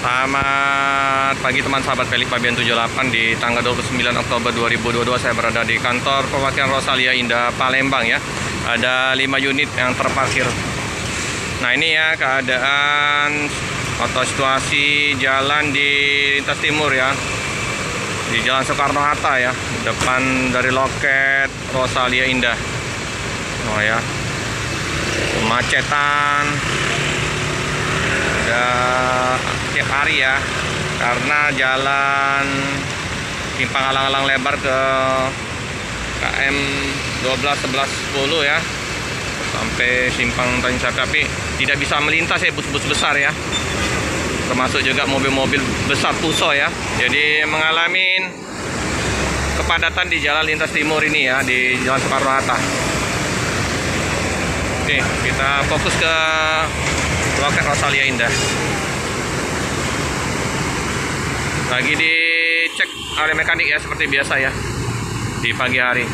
Selamat pagi teman sahabat Pelik Pabian 78. Di tanggal 29 Oktober 2022 saya berada di kantor perwakilan Rosalia Indah Palembang ya. Ada 5 unit yang terparkir. Nah ini ya keadaan atau situasi jalan di lintas timur ya, di Jalan Soekarno-Hatta ya, depan dari loket Rosalia Indah. Oh ya, kemacetan udah tiap hari ya, karena jalan simpang alang-alang lebar ke KM 12 11 10 ya, sampai simpang Tanjung Sari, tidak bisa melintas ya bus-bus besar ya, termasuk juga mobil-mobil besar Puso ya. Jadi mengalami kepadatan di jalan lintas timur ini ya, di Jalan Soekarno-Hatta. Oke, kita fokus ke loket Rosalia Indah. Lagi dicek area mekanik ya, seperti biasa ya di pagi hari.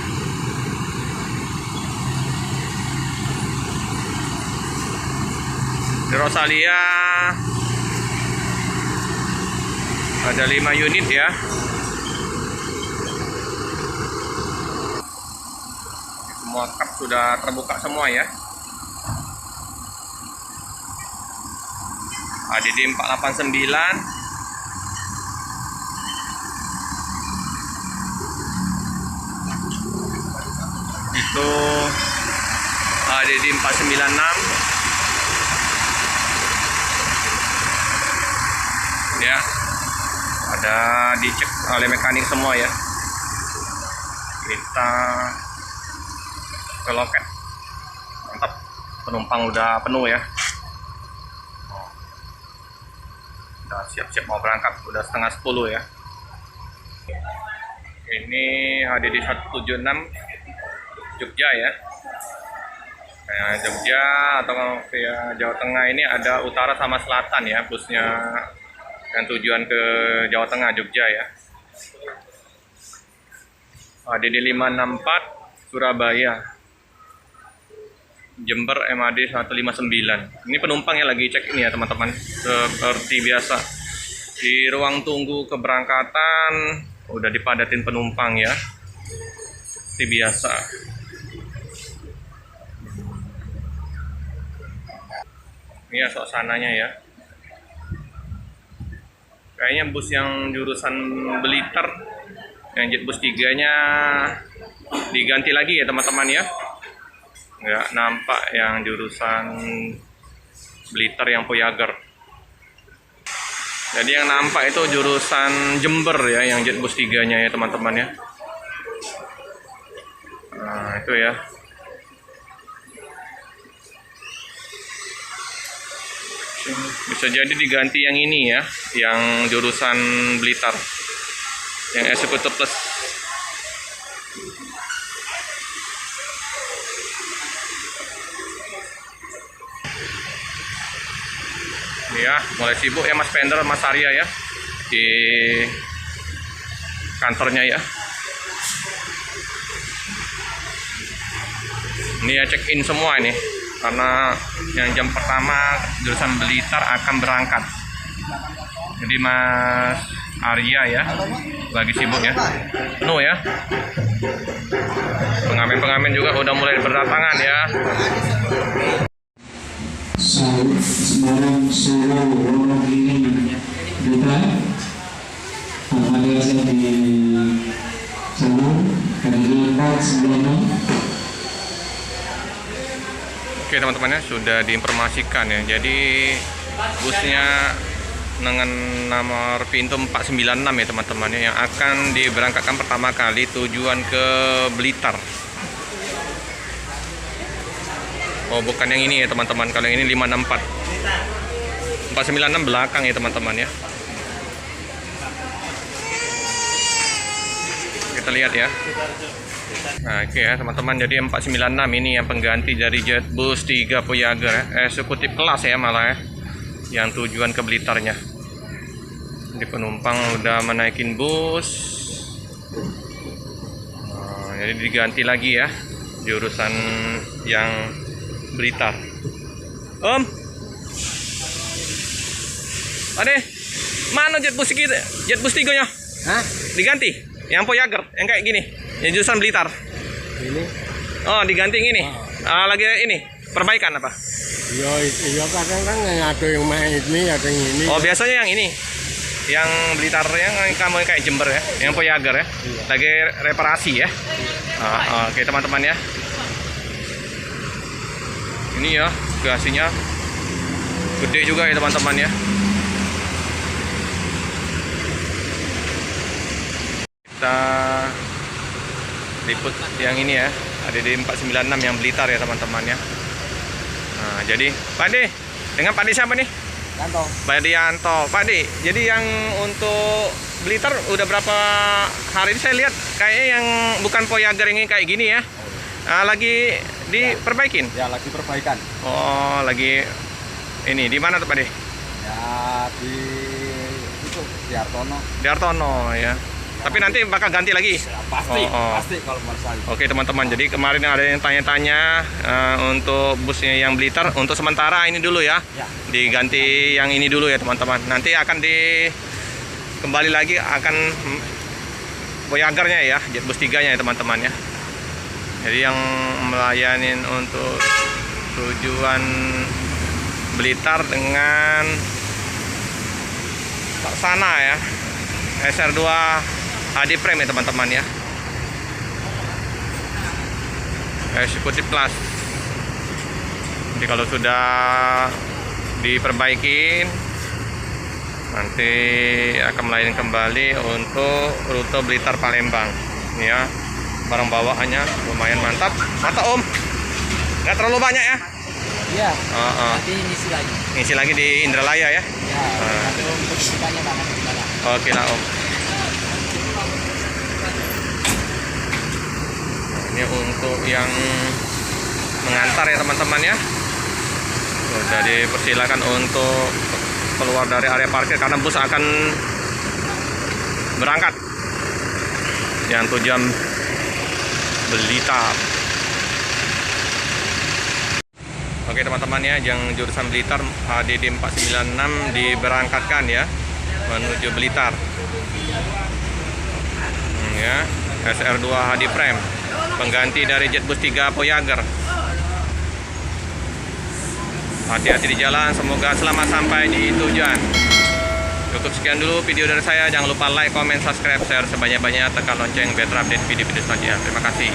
Di Rosalia ada 5 unit ya. Semua kap sudah terbuka semua ya. ADD 489, itu ADD 496 ya, ada dicek oleh mekanik semua ya. Kita ke loket. Mantap, penumpang udah penuh ya. Udah siap-siap mau berangkat, udah setengah 10 ya. Ini ADD 176 Jogja ya. Kayak Jogja atau via Jawa Tengah ini ada utara sama selatan ya busnya, yang tujuan ke Jawa Tengah Jogja ya. ADD 564 Surabaya Jember MAD 159. Ini penumpang yang lagi cek ini ya teman-teman. Seperti biasa di ruang tunggu keberangkatan udah dipadatin penumpang ya, seperti biasa. Ini ya suasananya ya. Kayaknya bus yang jurusan Blitar, yang jet bus 3-nya diganti lagi ya teman-teman ya. Nggak nampak yang jurusan Blitar yang Poyager. Jadi yang nampak itu jurusan Jember ya, yang jet bus 3-nya ya teman-teman ya. Nah itu ya. Bisa jadi diganti yang ini ya, yang jurusan Blitar, yang Eksekutif Plus. Ya, mulai sibuk ya Mas Pender, Mas Arya ya di kantornya ya. Ini ya check in semua ini, karena yang jam pertama jurusan Blitar akan berangkat. Jadi Mas Arya ya lagi sibuk ya, penuh ya. Pengamen-pengamen juga udah mulai berdatangan ya. Semarang, Solo, Wonogiri, Blitar, ada saya di sana, KDD 496. Oke teman-teman ya, sudah diinformasikan ya. Jadi busnya dengan nomor pintu 496 ya teman-teman ya, yang akan diberangkatkan pertama kali tujuan ke Blitar. Oh bukan yang ini ya teman-teman, kalau yang ini 564. 496 belakang ya teman-teman ya. Kita lihat ya. Nah oke ya teman-teman, jadi 496 ini yang pengganti dari jet bus 3 Poyager ya. Eksekutif kelas ya malah ya, yang tujuan ke Blitarnya. Jadi penumpang udah menaikin bus. Nah, jadi diganti lagi ya jurusan yang Blitar. Ade, Mana jet bus kita? Jet bus 3-nya? Hah? Diganti. Yang Voyager, yang kayak gini. Yang jurusan Blitar. Ini? Oh, diganti yang ini. Lagi ini. Perbaikan apa? Iya kadang kan ada yang main ini, ada yang ini. Oh, biasanya yang ini. Yang Blitar yang kamu kayak Jember ya, yang Voyager ya. Lagi reparasi ya. Oke, teman-teman ya. Ini ya, bagasinya gede juga ya, teman-teman ya. Kita liput yang ini ya, ada di 496 yang Blitar ya, teman-teman ya. Nah, jadi Pak De, dengan Pak De siapa nih? Kanto. Pak Dianto. Pak De, jadi yang untuk Blitar udah berapa hari ini saya lihat kayaknya yang bukan Voyager ini kayak gini ya. Lagi diperbaikin. Ya lagi perbaikan. Oh, lagi ini di mana tuh Pak De? Ya di itu di Artono. Di Artono ya. Tapi nanti bakal ganti lagi. Ya, pasti, Oh. pasti kalau masalah. Oke teman-teman, jadi kemarin ada yang tanya-tanya untuk busnya yang Blitar untuk sementara ini dulu ya. Ya. Diganti yang ini dulu ya teman-teman. Nanti akan kembali lagi akan Voyagernya ya, jet bus 3-nya ya teman-teman ya. Jadi yang melayanin untuk tujuan Blitar dengan sana ya, SR2 HD Prime ya teman-teman ya, eksekutif kelas. Jadi kalau sudah diperbaikin nanti akan melayani kembali untuk rute Blitar Palembang ya. Barang bawaannya lumayan mantap Om, nggak terlalu banyak ya. Iya. Nanti ngisi lagi di Indralaya ya. Ya, nanti untuk sisanya mana gimana? Oke lah Om. Ini untuk yang mengantar ya teman-teman ya. Sudah dipersilakan untuk keluar dari area parkir karena bus akan berangkat yang tujuan Blitar. Oke teman-teman ya, yang jurusan Blitar HDD 496 diberangkatkan ya menuju Blitar. Ya, SR2 HD Prime, pengganti dari jet bus 3 Voyager. Hati-hati di jalan, semoga selamat sampai di tujuan. Cukup sekian dulu video dari saya. Jangan lupa like, comment, subscribe, share sebanyak-banyaknya, tekan lonceng biar terupdate video-video selanjutnya. Terima kasih.